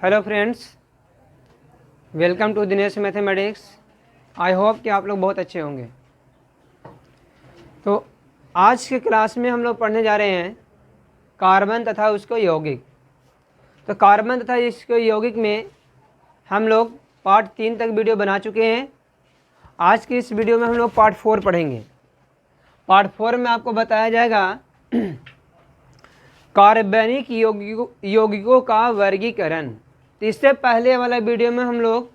Hello friends, welcome to Dinesh mathematics. I hope कि आप लोग बहुत अच्छे होंगे। तो आज के क्लास में हम लोग पढ़ने जा रहे हैं कार्बन तथा उसको यौगिक। तो कार्बन तथा इसको यौगिक में हम लोग पार्ट 3 तक वीडियो बना चुके हैं। आज की इस वीडियो में हम लोग पार्ट 4 पढ़ेंगे। पार्ट 4 में आपको बताया जाएगा कार्बनिक यौगिकों का वर्गीकरण। तो इससे पहले वाला वीडियो में हम लोग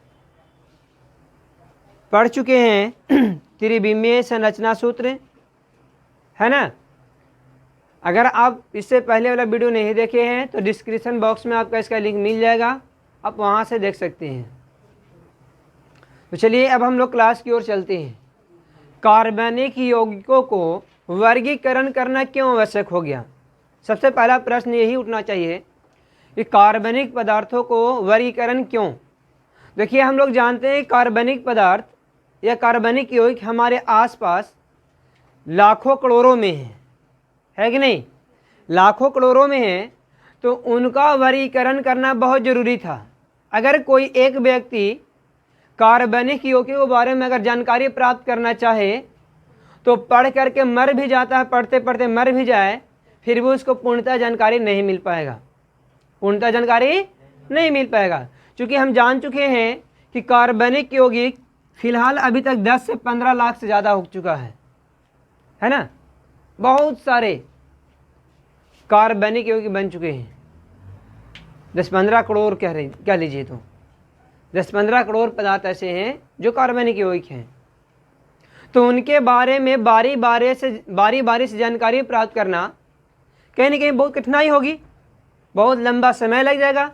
पढ़ चुके हैं त्रिविमीय संरचना सूत्र, है ना। अगर आप इससे पहले वाला वीडियो नहीं देखे हैं तो डिस्क्रिप्शन बॉक्स में आपका इसका लिंक मिल जाएगा, आप वहाँ से देख सकते हैं। तो चलिए अब हम लोग क्लास की ओर चलते हैं। कार्बनिक यौगिकों को वर्गीकरण करना क्यों आवश्यक हो गया? सबसे पहला प्रश्न यही उठना चाहिए कि कार्बनिक पदार्थों को वर्गीकरण क्यों। देखिए, हम लोग जानते हैं कार्बनिक पदार्थ या कार्बनिक यौगिक हमारे आसपास लाखों करोड़ों में है कि नहीं? लाखों करोड़ों में है, तो उनका वर्गीकरण करना बहुत ज़रूरी था। अगर कोई एक व्यक्ति कार्बनिक यौगिकों के बारे में अगर जानकारी प्राप्त करना चाहे तो पढ़ करके मर भी जाता है, पढ़ते पढ़ते मर भी जाए, फिर भी उसको पूर्णतः जानकारी नहीं मिल पाएगा, पूर्णतः जानकारी नहीं मिल पाएगा। क्योंकि हम जान चुके हैं कि कार्बनिक यौगिक फिलहाल अभी तक 10 से 15 लाख से ज़्यादा हो चुका है ना। बहुत सारे कार्बनिक यौगिक बन चुके हैं। 10-15 करोड़ कह लीजिए, तो 10-15 करोड़ पदार्थ ऐसे हैं जो कार्बनिक यौगिक हैं। तो उनके बारे में बारी बारी से जानकारी प्राप्त करना कहीं ना कहीं बहुत कठिनाई होगी, बहुत लंबा समय लग जाएगा।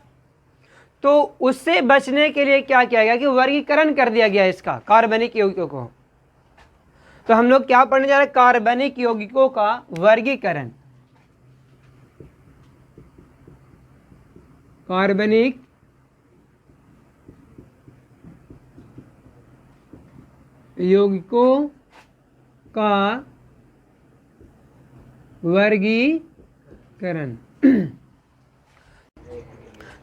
तो उससे बचने के लिए क्या किया गया कि वर्गीकरण कर दिया गया इसका, कार्बनिक यौगिकों को। तो हम लोग क्या पढ़ने जा रहे हैं? कार्बनिक यौगिकों का वर्गीकरण। कार्बनिक यौगिकों का वर्गीकरण।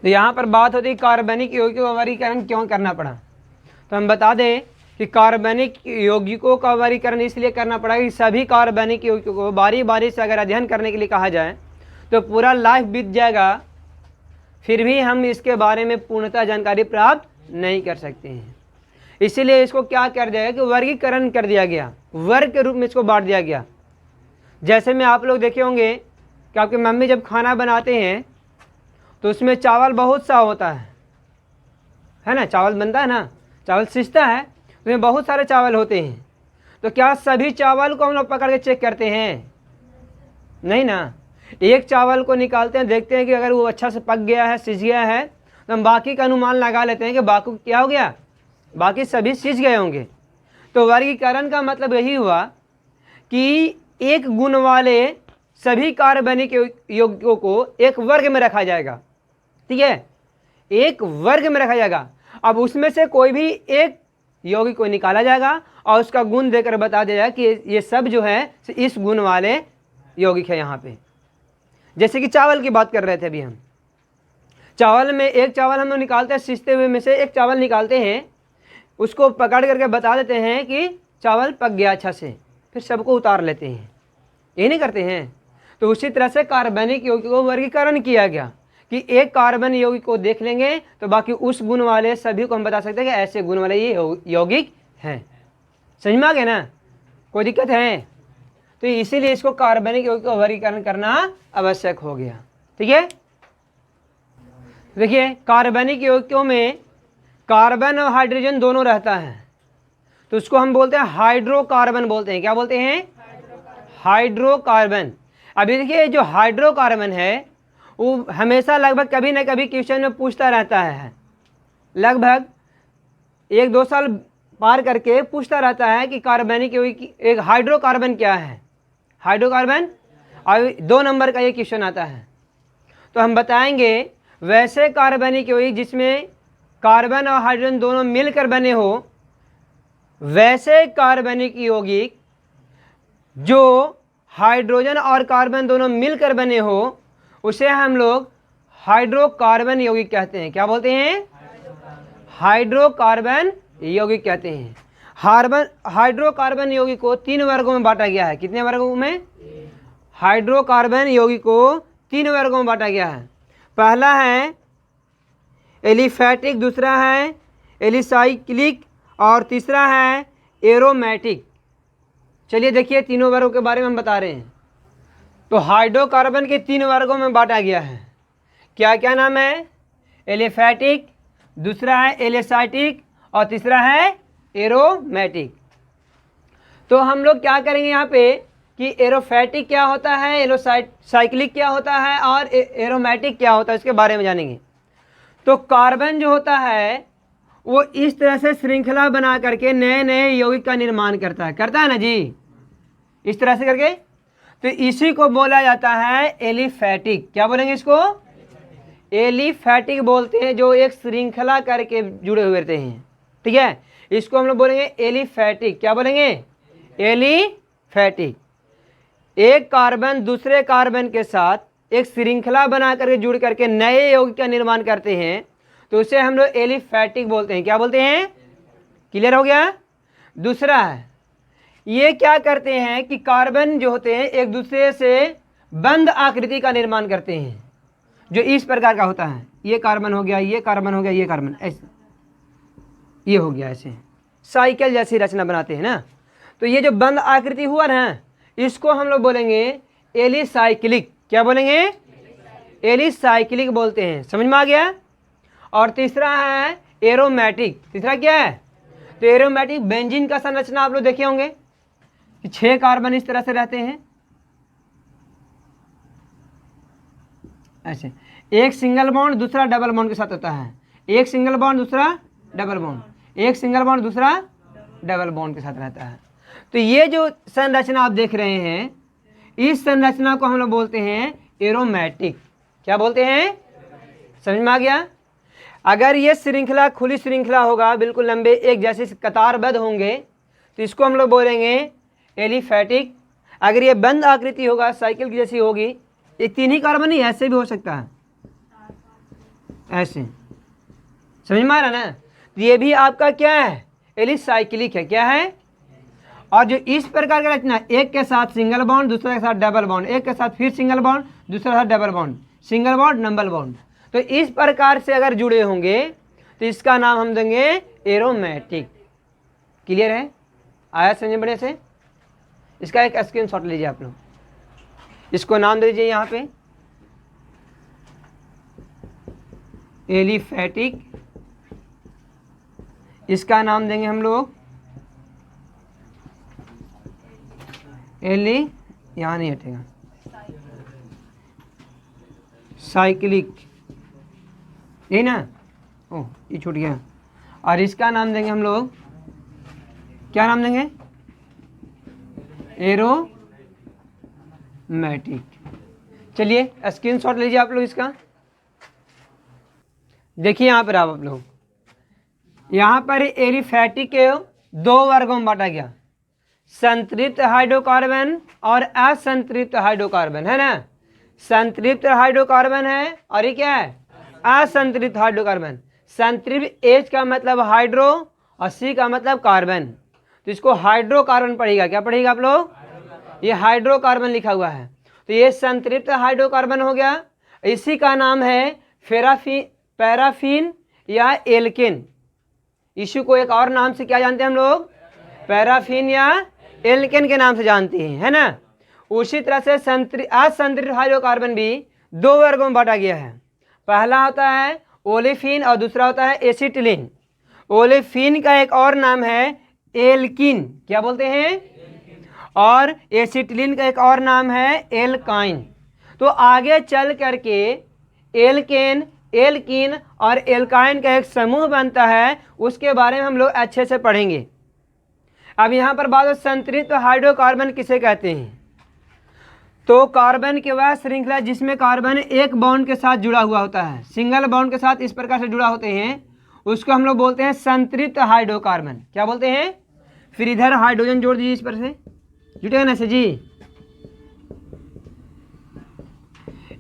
तो यहाँ पर बात होती है कार्बनिक यौगिकों का वर्गीकरण क्यों करना पड़ा। तो हम बता दें कि कार्बनिक यौगिकों का वर्गीकरण इसलिए करना पड़ा कि सभी कार्बनिक यौगिकों को बारी बारी से अगर अध्ययन करने के लिए कहा जाए तो पूरा लाइफ बीत जाएगा, फिर भी हम इसके बारे में पूर्णतः जानकारी प्राप्त नहीं कर सकते हैं। इसीलिए इसको क्या कर दिया गया कि वर्गीकरण कर दिया गया, वर्ग के रूप में इसको बांट दिया गया। जैसे में आप लोग देखे होंगे कि आपकी मम्मी जब खाना बनाते हैं तो उसमें चावल बहुत सा होता है ना। चावल बनता है ना, चावल सिजता है, उसमें बहुत सारे चावल होते हैं। तो क्या सभी चावल को हम लोग पकड़ के चेक करते हैं? नहीं ना। एक चावल को निकालते हैं, देखते हैं कि अगर वो अच्छा से पक गया है, सिज गया है, तो हम बाकी का अनुमान लगा लेते हैं कि बाकी क्या हो गया, बाकी सभी सिज गए होंगे। तो वर्गीकरण का मतलब यही हुआ कि एक गुण वाले सभी कार्बनिक यौगिकों को एक वर्ग में रखा जाएगा, ठीक है, एक वर्ग में रखा जाएगा। अब उसमें से कोई भी एक यौगिक को निकाला जाएगा और उसका गुण देकर बता दिया जाएगा कि ये सब जो है इस गुण वाले यौगिक है यहाँ पे। जैसे कि चावल की बात कर रहे थे अभी हम, चावल में एक चावल हम लोग निकालते हैं, सिजते हुए में से एक चावल निकालते हैं, उसको पकड़ करके बता देते हैं कि चावल पक गया अच्छा से, फिर सबको उतार लेते हैं, ये नहीं करते हैं। तो उसी तरह से कार्बनिक यौगिक को वर्गीकरण किया गया कि एक कार्बन यौगिक को देख लेंगे तो बाकी उस गुण वाले सभी को हम बता सकते हैं कि ऐसे गुण वाले ये यौगिक हैं। समझ में आ गया ना? कोई दिक्कत है? तो इसीलिए इसको कार्बनिक यौगिक का वर्गीकरण करना आवश्यक हो गया, ठीक है। देखिए, कार्बनिक यौगिकों में कार्बन और हाइड्रोजन दोनों रहता है, तो उसको हम बोलते हैं हाइड्रोकार्बन बोलते हैं। क्या बोलते हैं? हाइड्रोकार्बन। अभी देखिए, जो हाइड्रोकार्बन है वो हमेशा लगभग कभी ना कभी क्वेश्चन में पूछता रहता है, लगभग 1-2 साल पार करके पूछता रहता है कि कार्बनिक यौगिक एक हाइड्रोकार्बन क्या है। हाइड्रोकार्बन और 2 नंबर का ये क्वेश्चन आता है। तो हम बताएंगे वैसे कार्बनिक यौगिक जिसमें कार्बन और हाइड्रोजन दोनों मिलकर बने हो, वैसे कार्बनिक यौगिक जो हाइड्रोजन और कार्बन दोनों मिलकर बने हो, उसे हम लोग हाइड्रोकार्बन यौगिक कहते हैं। क्या बोलते हैं? हाइड्रोकार्बन यौगिक कहते हैं। हाइड्रोकार्बन यौगिक को 3 वर्गों में बांटा गया है। कितने वर्गों में? हाइड्रोकार्बन यौगिक को 3 वर्गों में बांटा गया है। पहला है एलिफैटिक, दूसरा है एलिसाइक्लिक और तीसरा है एरोमेटिक। चलिए देखिए तीनों वर्गों के बारे में हम बता रहे हैं। तो हाइड्रोकार्बन के 3 वर्गों में बांटा गया है। क्या क्या नाम है? एलिफैटिक, दूसरा है एलिसाइटिक और तीसरा है एरोमेटिक। तो हम लोग क्या करेंगे यहाँ पे कि एरोफैटिक क्या होता है, एलोसाइक्लिक क्या होता है और एरोमेटिक क्या होता है इसके बारे में जानेंगे। तो कार्बन जो होता है वो इस तरह से श्रृंखला बना करके नए नए यौगिक का निर्माण करता है ना जी, इस तरह से करके। तो इसी को बोला जाता है एलिफैटिक। क्या बोलेंगे इसको? एलिफैटिक बोलते हैं, जो एक श्रृंखला करके जुड़े हुए रहते हैं। ठीक है, इसको हम लोग बोलेंगे एलिफैटिक। क्या बोलेंगे? एलिफैटिक। एक कार्बन दूसरे कार्बन के साथ एक श्रृंखला बना करके जुड़ करके नए यौगिक का निर्माण करते हैं, तो उसे हम लोग एलिफैटिक बोलते हैं। क्या बोलते हैं? क्लियर हो गया? दूसरा है, ये क्या करते हैं कि कार्बन जो होते हैं एक दूसरे से बंद आकृति का निर्माण करते हैं, जो इस प्रकार का होता है। ये कार्बन हो गया, ये कार्बन हो गया, ये कार्बन, ऐसे ये हो गया, ऐसे साइकिल जैसी रचना बनाते हैं ना। तो ये जो बंद आकृति हुआ ना, इसको हम लोग बोलेंगे एलिसाइक्लिक। क्या बोलेंगे? एलिसाइक्लिक बोलते हैं। समझ में आ गया? और तीसरा है एरोमेटिक। तीसरा क्या है? तो एरोमेटिक बेंजीन का संरचना आप लोग देखे होंगे कि 6 कार्बन इस तरह से रहते हैं, ऐसे। एक सिंगल बॉन्ड दूसरा डबल बॉन्ड के साथ होता है, एक सिंगल बॉन्ड दूसरा डबल बॉन्ड, एक सिंगल बॉन्ड दूसरा डबल बॉन्ड के साथ रहता है। तो ये जो संरचना आप देख रहे हैं, इस संरचना को हम लोग बोलते हैं एरोमेटिक। क्या बोलते हैं? समझ में आ गया? अगर ये श्रृंखला खुली श्रृंखला होगा, बिल्कुल लंबे एक जैसे कतारबद्ध होंगे, तो इसको हम लोग बोलेंगे एलिफैटिक। अगर ये बंद आकृति होगा, साइकिल की जैसी होगी, ये 3 ही कार्बन ही, ऐसे भी हो सकता है, ऐसे। समझ में आ रहा ना? तो ये भी आपका क्या है? एलिसाइक्लिक है। क्या है? और जो इस प्रकार का रचना, एक के साथ सिंगल बॉन्ड दूसरे के साथ डबल बॉन्ड, एक के साथ फिर सिंगल बॉन्ड दूसरे के साथ double bond, single bond double bond, तो इस प्रकार से अगर जुड़े होंगे तो इसका नाम हम देंगे एरोमेटिक। क्लियर है? आया समझे बढ़िया से? इसका एक स्क्रीनशॉट लीजिए आप लोग, इसको नाम दे दीजिए यहाँ पे एलिफैटिक। इसका नाम देंगे हम लोग यहाँ नहीं हटेगा, साइक्लिक, यही ना? ओह ये छूट गया। और इसका नाम देंगे हम लोग, क्या नाम देंगे? एरोमेटिक। चलिए स्क्रीनशॉट लीजिए आप लोग इसका। देखिए यहाँ पर आप लोग, यहाँ पर एलिफैटिक के 2 वर्गों में बांटा गया, संतृप्त हाइड्रोकार्बन और असंतृप्त हाइड्रोकार्बन, है ना? संतृप्त हाइड्रोकार्बन है और ये क्या है? असंतृप्त हाइड्रोकार्बन। संतृप्त H का मतलब हाइड्रो और C का मतलब कार्बन, तो इसको हाइड्रोकार्बन पढ़ेगा। क्या पढ़ेगा आप लोग? ये हाइड्रोकार्बन लिखा हुआ है, तो ये संतृप्त हाइड्रोकार्बन हो गया। इसी का नाम है पैराफिन या एल्केन। इसी को एक और नाम से क्या जानते हैं हम लोग? पैराफिन या एल्केन के नाम से जानते हैं, है ना? उसी तरह से असंतृप्त हाइड्रोकार्बन भी 2 वर्गों में बांटा गया है। पहला होता है ओलेफिन और दूसरा होता है एसिटिलीन। ओलेफिन का एक और नाम है एल्किन। क्या बोलते हैं? और एसिटिलीन का एक और नाम है एल्काइन। तो आगे चल करके एल्केन, एल्किन और एल्काइन का एक समूह बनता है, उसके बारे में हम लोग अच्छे से पढ़ेंगे। अब यहाँ पर बात हो संतृप्त हाइड्रोकार्बन किसे कहते हैं। तो कार्बन के वह श्रृंखला जिसमें कार्बन एक बॉन्ड के साथ जुड़ा हुआ होता है, सिंगल बॉन्ड के साथ इस प्रकार से जुड़ा होते हैं, उसको हम लोग बोलते हैं संतृप्त हाइड्रोकार्बन। क्या बोलते हैं? फिर इधर हाइड्रोजन जोड़ दीजिए इस पर से, जुटेगा ना जी?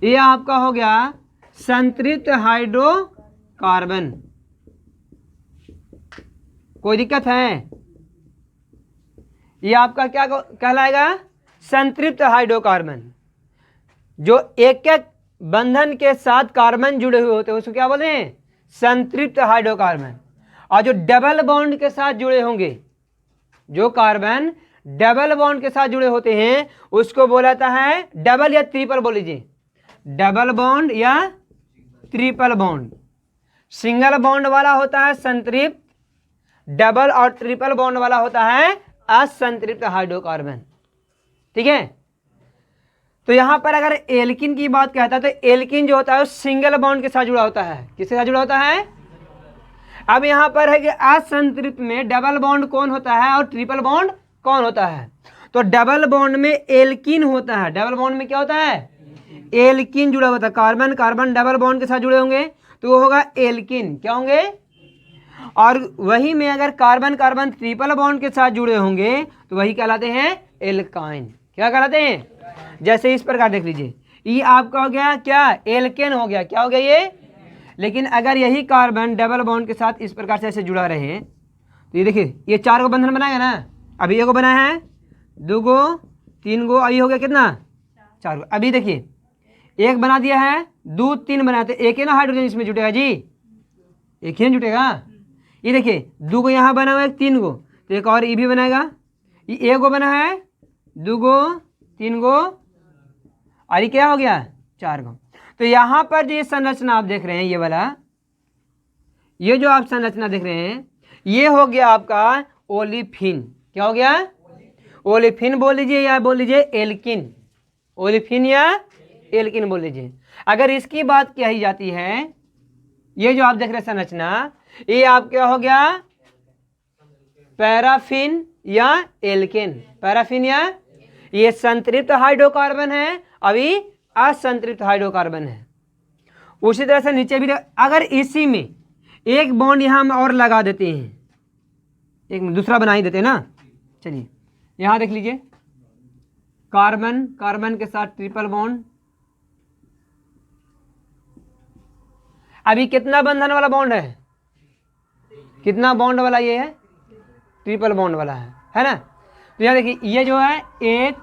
ये आपका हो गया संतृप्त हाइड्रोकार्बन। कोई दिक्कत है? ये आपका क्या कहलाएगा? संतृप्त हाइड्रोकार्बन। जो एक एक बंधन के साथ कार्बन जुड़े हुए होते हैं उसको क्या बोलते हैं? संतृप्त हाइड्रोकार्बन। और जो डबल बॉन्ड के साथ जुड़े होंगे, जो कार्बन डबल बॉन्ड के साथ जुड़े होते हैं उसको बोला जाता है डबल या ट्रिपल। बोल लीजिए, डबल बॉन्ड या ट्रिपल बॉन्ड। सिंगल बॉन्ड वाला होता है संतृप्त, डबल और ट्रिपल बॉन्ड वाला होता है असंतृप्त हाइड्रोकार्बन। ठीक है। तो यहां पर अगर एल्किन की बात कहता है तो एल्किन जो होता है वो सिंगल बॉन्ड के साथ जुड़ा होता है। किसके साथ जुड़ा होता है? अब यहां पर है कि असंतृप्त में डबल बॉन्ड कौन होता है और ट्रिपल बॉन्ड कौन होता है? तो डबल बॉन्ड में एल्किन होता है। डबल बॉन्ड में क्या होता है? एल्किन जुड़ा होता है। कार्बन कार्बन डबल बॉन्ड के साथ जुड़े होंगे तो वो होगा एल्किन। क्या होंगे? और वही में अगर कार्बन कार्बन ट्रिपल बॉन्ड के साथ जुड़े होंगे तो वही कहलाते हैं एल्काइन। क्या कहलाते हैं? जैसे इस प्रकार देख लीजिए, ये आपका हो गया क्या? एल्केन हो गया। क्या हो गया ये? लेकिन अगर यही कार्बन डबल बॉन्ड के साथ इस प्रकार से ऐसे जुड़ा रहे तो ये देखिए, ये 4 को बंधन बनाएगा ना। अभी एक बना है, 2 गो, 3 गो, अभी हो गया कितना? 4 गो। अभी देखिए, एक बना दिया है, 2 3 बनाए तो एक ही ना हाइड्रोजन इसमें जुटेगा जी, एक ही जुटेगा। ये देखिए 2 गो यहाँ बना हुआ है, 3 गो, तो एक और ये भी बनाएगा। ये 1 गो बना है, 2 गो, 3 गो, और ये क्या हो गया? 4 गो। तो यहाँ पर जो ये संरचना आप देख रहे हैं, ये वाला, ये जो आप संरचना देख रहे हैं, ये हो गया आपका ओलिफिन। क्या हो गया? ओलिफिन बोल लीजिए या बोल लीजिए एल्किन। ओलिफिन या एल्किन बोल लीजिए। अगर इसकी बात कही जाती है, ये जो आप देख रहे हैं संरचना, ये आप क्या हो गया? पैराफिन या एल्केन। पैराफिन या, ये संतृप्त हाइड्रोकार्बन है, अभी असंतृप्त हाइड्रोकार्बन है। उसी तरह से नीचे भी अगर इसी में एक बॉन्ड यहां हम और लगा देते हैं, एक दूसरा बना ही देते हैं ना। चलिए यहां देख लीजिए, कार्बन कार्बन के साथ ट्रिपल बॉन्ड। अभी कितना बंधन वाला बॉन्ड है? कितना बॉन्ड वाला ये है? ट्रिपल बॉन्ड वाला है ना। तो यहाँ देखिए, ये जो है 1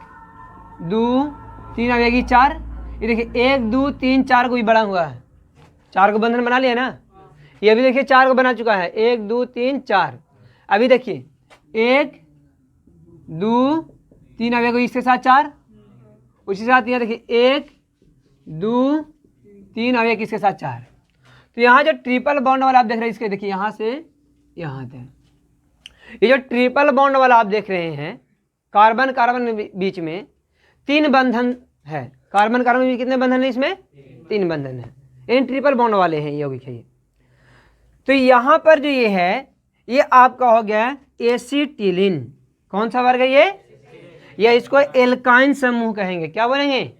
2 3 आएगी 4। ये देखिए 1 2 3 4 को भी बड़ा हुआ है, 4 को बंधन बना लिया ना। ये भी देखिए 4 को बना चुका है, 1 2 3 4। अभी देखिए 1 2 3 आएगा इसके साथ 4, उसी साथ यहाँ देखिए 1 2 3 आएगा इसके साथ 4। तो यहाँ जो ट्रिपल बॉन्ड वाला आप देख रहे हैं, इसके देखिए यहाँ से यहाँ तक, ये जो ट्रिपल बॉन्ड वाला आप देख रहे हैं, कार्बन कार्बन बीच में 3 बंधन है। कार्बन कार्बन में कितने बंधन है? इसमें 3 बंधन है। इन ट्रिपल बॉन्ड वाले हैं यौगिक है ये। तो यहाँ पर जो ये है, ये आपका हो गया एसिटिलीन। कौन सा वर्ग है ये? इसको एल्काइन समूह कहेंगे। क्या बोलेंगे?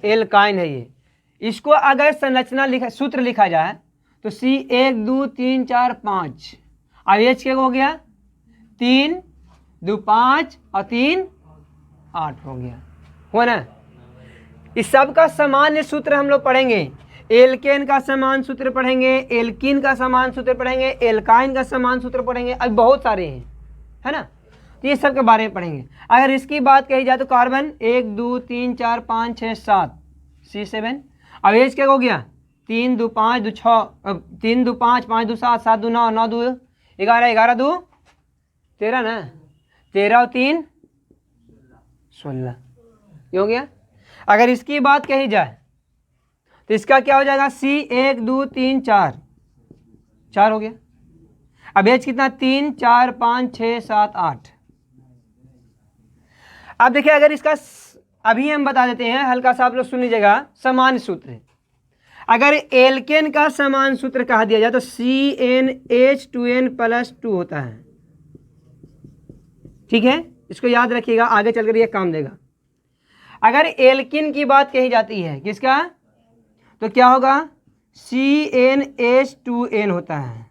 एल्काइन है ये। इसको अगर संरचना लिखा, सूत्र लिखा जाए तो C 1 2 3 4 5। अब H क्या हो गया? 3 2 5 और 3 8 हो गया, हो ना। इस सब का सामान्य सूत्र हम लोग पढ़ेंगे। एल्केन का समान सूत्र पढ़ेंगे, एल्किन का समान सूत्र पढ़ेंगे, एल्काइन का समान सूत्र पढ़ेंगे, अब बहुत सारे हैं, है ना। तो ये सब के बारे में पढ़ेंगे। अगर इसकी बात कही जाए तो कार्बन 1 2 3 4 5 6 7 C7। अब एज क्या हो गया? 3 2 5 2 6, 3 2 5 5 2 7 7 2 9 9 2 11 11 2 13 ना, 13 और 3 16, ये हो गया। अगर इसकी बात कही जाए तो इसका क्या हो जाएगा? C 1 2 3 4 4 हो गया। अब एच कितना? 3 4 5 6 7 8। अब देखिए, अगर इसका अभी हम बता देते हैं, हल्का सा आप लोग सुन लीजिएगा, समान सूत्र। अगर एल्केन का समान सूत्र कहा दिया जाए तो CnH2n+2 होता है। ठीक है, इसको याद रखिएगा, आगे चलकर ये काम देगा। अगर एल्किन की बात कही जाती है, किसका? तो क्या होगा? CnH2n होता है।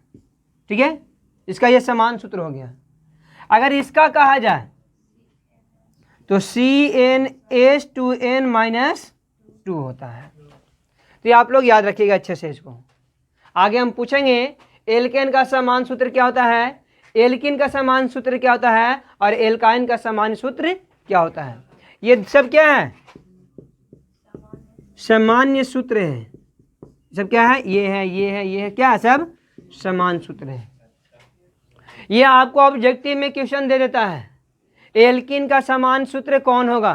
ठीक है, इसका ये समान सूत्र हो गया। अगर इसका कहा जाए तो CnH2n-2 होता है। तो ये आप लोग याद रखिएगा अच्छे से इसको। आगे हम पूछेंगे एल्केन का समान सूत्र क्या होता है, एल्किन का समान सूत्र क्या होता है, और एल्काइन का समान सूत्र क्या होता है। ये सब क्या है, सामान्य सूत्र है। सब क्या है, ये है, ये है, ये है, क्या है, सब समान सूत्र है। ये आपको ऑब्जेक्टिव में क्वेश्चन दे देता है, एल्किन का समान सूत्र कौन होगा,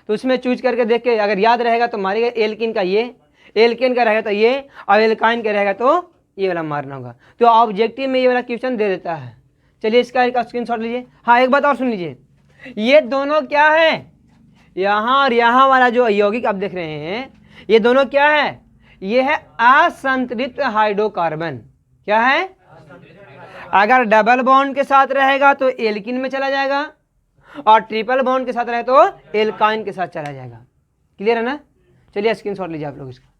तो उसमें चूज करके देख के अगर याद रहेगा तो मारिएगा, एल्किन का ये, एल्किन का रहेगा तो ये, और एल्काइन का रहेगा तो ये वाला मारना होगा। तो ऑब्जेक्टिव में ये वाला क्वेश्चन दे देता है। चलिए इसका एक स्क्रीनशॉट लीजिए। हाँ, एक बात और सुन लीजिए, ये दोनों क्या है, यहाँ और यहाँ वाला जो यौगिक आप देख रहे हैं, ये दोनों क्या है, ये है असंतृप्त हाइड्रोकार्बन। क्या है, अगर डबल बॉन्ड के साथ रहेगा तो एल्किन में चला जाएगा, और ट्रिपल बॉन्ड के साथ रहे तो एल्काइन के साथ चला जाएगा। क्लियर है ना। चलिए स्क्रीनशॉट लीजिए आप लोग इसका।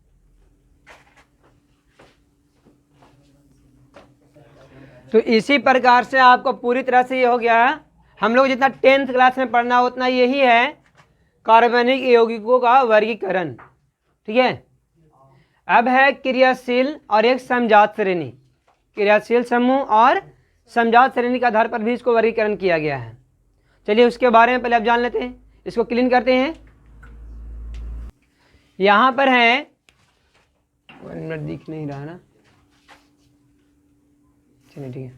तो इसी प्रकार से आपको पूरी तरह से ये हो गया, हम लोग जितना 10th क्लास में पढ़ना उतना यही है कार्बनिक यौगिकों का वर्गीकरण। ठीक है, अब है क्रियाशील और एक समजात श्रेणी। क्रियाशील समूह और समजात श्रेणी के आधार पर भी इसको वर्गीकरण किया गया है। चलिए उसके बारे में पहले आप जान लेते हैं, इसको क्लीन करते हैं। यहाँ पर है, 1 मिनट दिख नहीं रहा ना, चलिए ठीक है।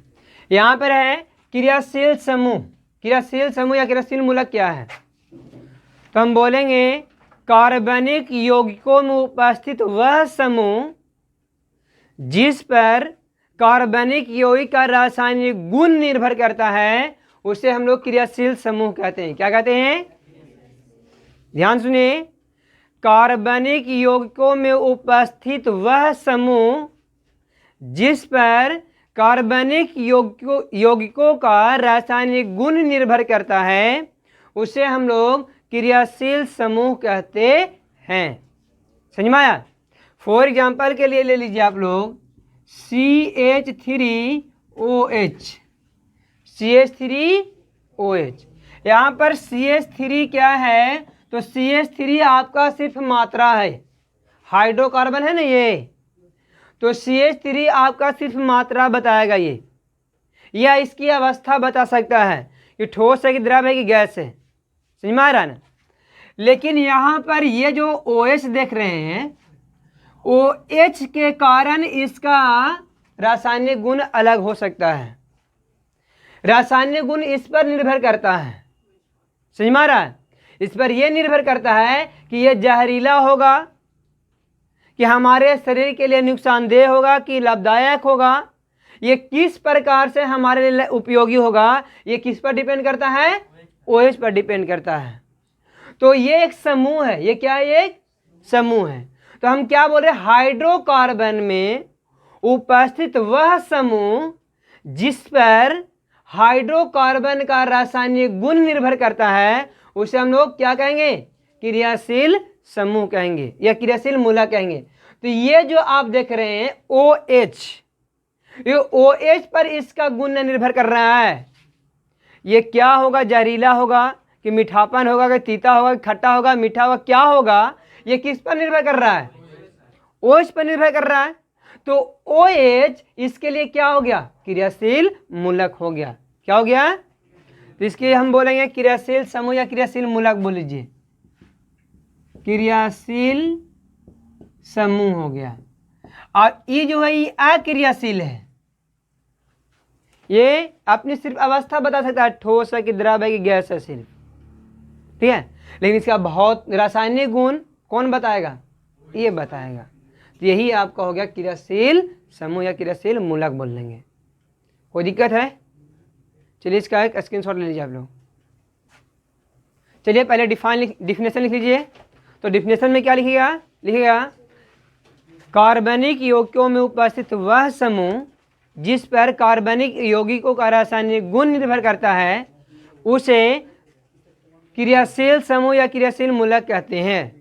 यहाँ पर है क्रियाशील समूह। क्रियाशील समूह या क्रियाशील मूलक क्या है, तो हम बोलेंगे कार्बनिक यौगिकों में उपस्थित वह समूह जिस पर कार्बनिक यौगिक का रासायनिक गुण निर्भर करता है, उसे हम लोग क्रियाशील समूह कहते हैं। क्या कहते हैं, ध्यान सुनिए, कार्बनिक यौगिकों में उपस्थित वह समूह जिस पर कार्बनिक यौगिकों का रासायनिक गुण निर्भर करता है, उसे हम लोग क्रियाशील समूह कहते हैं। समझ में आया। फॉर एग्जाम्पल के लिए ले लीजिए आप लोग CH3OH, CH3OH। यहाँ पर CH3 क्या है, तो CH3 आपका सिर्फ मात्रा है, हाइड्रोकार्बन है ना ये, तो CH3 आपका सिर्फ मात्रा बताएगा ये, या इसकी अवस्था बता सकता है कि ठोस है कि द्रव है कि गैस है। समझ में आ रहा है ना। लेकिन यहाँ पर ये जो OH देख रहे हैं, OH के कारण इसका रासायनिक गुण अलग हो सकता है, रासायनिक गुण इस पर निर्भर करता है। समझ में आ रहा है। इस पर यह निर्भर करता है कि यह जहरीला होगा, कि हमारे शरीर के लिए नुकसानदेह होगा कि लाभदायक होगा, ये किस प्रकार से हमारे लिए उपयोगी होगा, ये किस पर डिपेंड करता है, OH पर डिपेंड करता है। तो ये एक समूह है, ये क्या है, एक समूह है। तो हम क्या बोल रहे हैं, हाइड्रोकार्बन में उपस्थित वह समूह जिस पर हाइड्रोकार्बन का रासायनिक गुण निर्भर करता है, उसे हम लोग क्या कहेंगे, क्रियाशील समूह कहेंगे या क्रियाशील मूलक कहेंगे। तो ये जो आप देख रहे हैं OH, ये OH पर इसका गुण निर्भर कर रहा है। ये क्या होगा, जहरीला होगा कि मीठापन होगा कि तीता होगा कि खट्टा होगा मीठा होगा, क्या होगा, ये किस पर निर्भर कर रहा है, OH पर निर्भर कर रहा है। तो OH इसके लिए क्या हो गया, क्रियाशील मूलक हो गया। क्या हो गया, तो इसके हम बोलेंगे क्रियाशील समूह या क्रियाशील मूलक बोल लीजिए, क्रियाशील समूह हो गया। और ये जो है ये अक्रियाशील है, ये अपनी सिर्फ अवस्था बता सकता है, ठोस है कि द्रव है कि गैस है सिर्फ, ठीक है। लेकिन इसका बहुत रासायनिक गुण कौन बताएगा, ये बताएगा। तो यही आपका हो गया क्रियाशील समूह या क्रियाशील मूलक बोल लेंगे। कोई दिक्कत है। चलिए इसका एक स्क्रीनशॉट ले लीजिए आप लोग। चलिए पहले डिफिनेशन लिख लीजिए। तो डिफिनेशन में क्या लिखिएगा, कार्बनिक यौगिकों में उपस्थित वह समूह जिस पर कार्बनिक यौगिकों का रासायनिक गुण निर्भर करता है, उसे क्रियाशील समूह या क्रियाशील मूलक कहते हैं।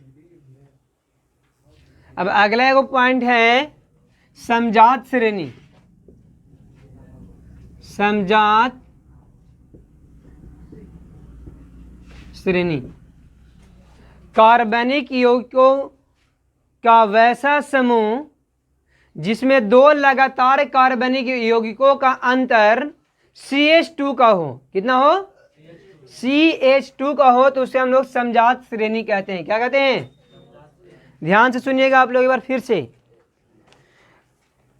अब अगला एक पॉइंट है समजात श्रेणी। समजात श्रेणी कार्बनिक यौगिकों का वैसा समूह जिसमें दो लगातार कार्बनिक यौगिकों का अंतर CH2 का हो। कितना हो? CH2 का हो, तो उसे हम लोग समजात श्रेणी कहते हैं। क्या कहते हैं? ध्यान से सुनिएगा आप लोग एक बार फिर से।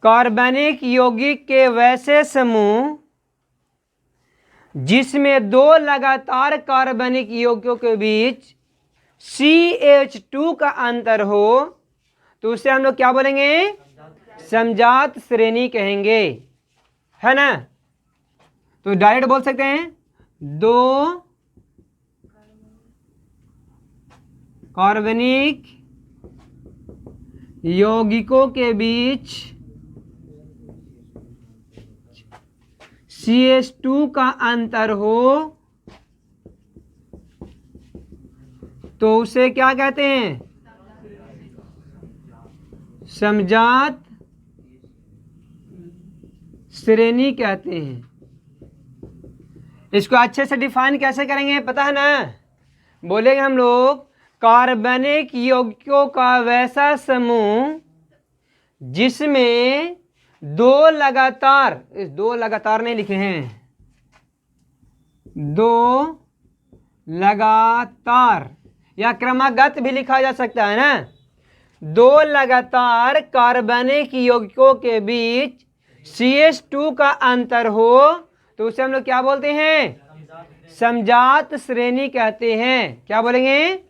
कार्बनिक यौगिक के वैसे समूह जिसमें दो लगातार कार्बनिक यौगिकों के बीच CH2 का अंतर हो, तो उसे हम लोग क्या बोलेंगे? समजात श्रेणी कहेंगे, है ना। तो डायरेक्ट बोल सकते हैं दो कार्बनिक यौगिकों के बीच CH2 का अंतर हो, तो उसे क्या कहते हैं? समजात श्रेणी कहते हैं। इसको अच्छे से डिफाइन कैसे करेंगे पता है ना? बोलेंगे हम लोग कार्बनिक यौगिकों का वैसा समूह जिसमें दो लगातार, इस दो लगातार नहीं लिखे हैं, दो लगातार या क्रमागत भी लिखा जा सकता है ना। दो लगातार कार्बनिक यौगिकों के बीच CH2 का अंतर हो, तो उसे हम लोग क्या बोलते हैं? समजात श्रेणी कहते हैं। क्या बोलेंगे?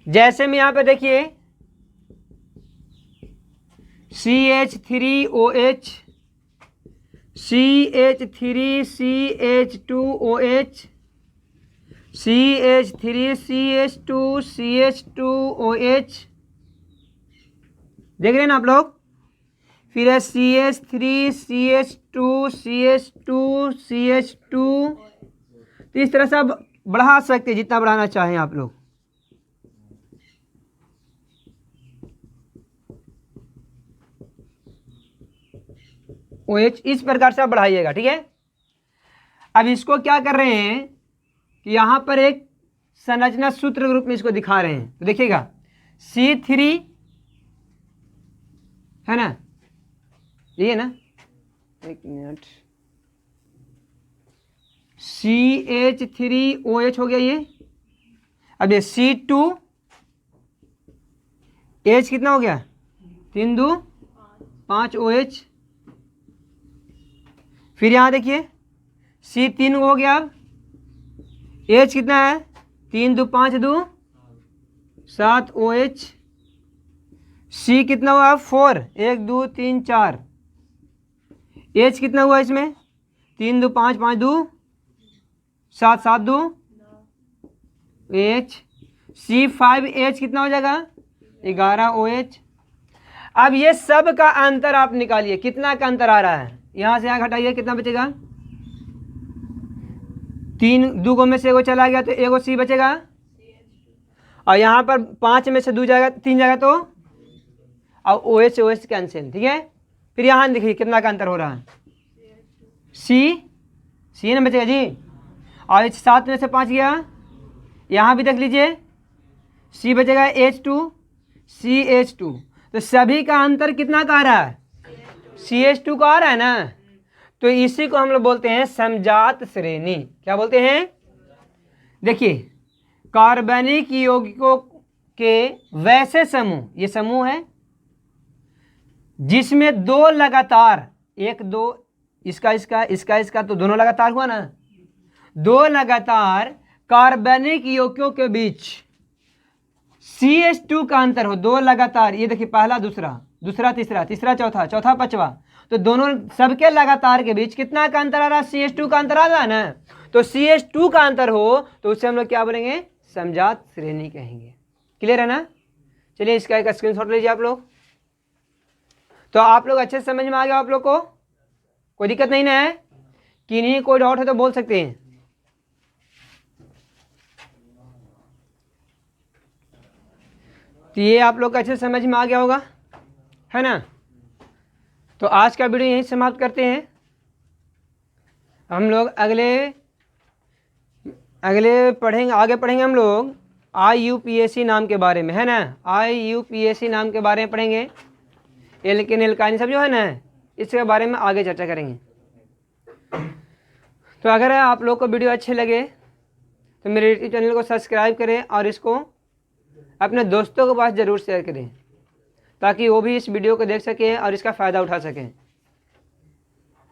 जैसे में यहां पे देखिए CH3OH, CH3CH2OH, CH3CH2 CH2OH, देख रहे हैं ना आप लोग। फिर है CH3CH2 CH2 CH2। तो इस तरह से आप बढ़ा सकते हैं जितना बढ़ाना चाहें आप लोग। OH इस प्रकार से आप बढ़ाइएगा, ठीक है। अब इसको क्या कर रहे हैं कि यहां पर एक संरचना सूत्र के रूप में इसको दिखा रहे हैं। तो देखिएगा C3 है ना, ये ना, एक मिनट, CH3OH हो गया ये। अब ये C2H कितना हो गया? 3 2 5 OH। फिर यहां देखिए C3 हो गया। अब H कितना है? 3 2 5 2 7 OH। C कितना हुआ? 4 1 2 3 4। H कितना हुआ इसमें? 3 2 5 5 2 7 7 2 H। C5H कितना हो जाएगा? 11 OH। अब ये सब का अंतर आप निकालिए, कितना का अंतर आ रहा है? यहां से यहां घटाइए, कितना बचेगा? 3 2 में से एगो चला गया तो एगो C बचेगा, और यहाँ पर 5 में से 2 जाएगा, 3 जाएगा, तो अब OH से OH कैंसिल, ठीक है। फिर यहाँ देखिए कितना का अंतर हो रहा है? C ना बचेगा जी, और 7 में से 5 गया, यहाँ भी देख लीजिए C बचेगा H2 CH2। तो सभी का अंतर कितना का आ रहा है? CH2 का आ रहा है ना। तो इसी को हम लोग बोलते हैं समजात श्रेणी। क्या बोलते हैं? देखिए कार्बनिक यौगिकों के वैसे समूह, ये समूह है जिसमें दो लगातार, एक दो, इसका इसका इसका इसका, तो दोनों लगातार हुआ ना। दो लगातार कार्बनिक यौगिकों के बीच CH2 का अंतर हो, दो लगातार, ये देखिए पहला दूसरा, दूसरा तीसरा, तीसरा चौथा, चौथा पांचवा, तो दोनों सबके लगातार के बीच कितना का अंतर आ रहा है? CH2 का अंतर आ रहा है ना। तो CH2 का अंतर हो तो उससे हम लोग क्या बोलेंगे? समजात श्रेणी कहेंगे। क्लियर है ना? चलिए इसका एक स्क्रीनशॉट लीजिए आप लोग। तो आप लोग अच्छे से समझ में आ गया आप लोग को? कोई दिक्कत नहीं ना है? कि नहीं, कोई डाउट है तो बोल सकते हैं। तो ये आप लोग को अच्छे से समझ में आ गया होगा, है ना। तो आज का वीडियो यहीं समाप्त करते हैं। हम लोग अगले पढ़ेंगे, आगे पढ़ेंगे हम लोग IUPAC नाम के बारे में, है ना, IUPAC नाम के बारे में पढ़ेंगे। एल्केन एल्काइन सब जो है ना, इसके बारे में आगे चर्चा करेंगे। तो अगर आप लोग को वीडियो अच्छे लगे तो मेरे यूट्यूब चैनल को सब्सक्राइब करें और इसको अपने दोस्तों के पास ज़रूर शेयर करें ताकि वो भी इस वीडियो को देख सकें और इसका फ़ायदा उठा सकें।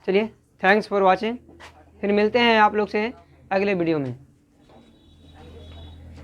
चलिए, थैंक्स फॉर वॉचिंग। फिर मिलते हैं आप लोग से अगले वीडियो में।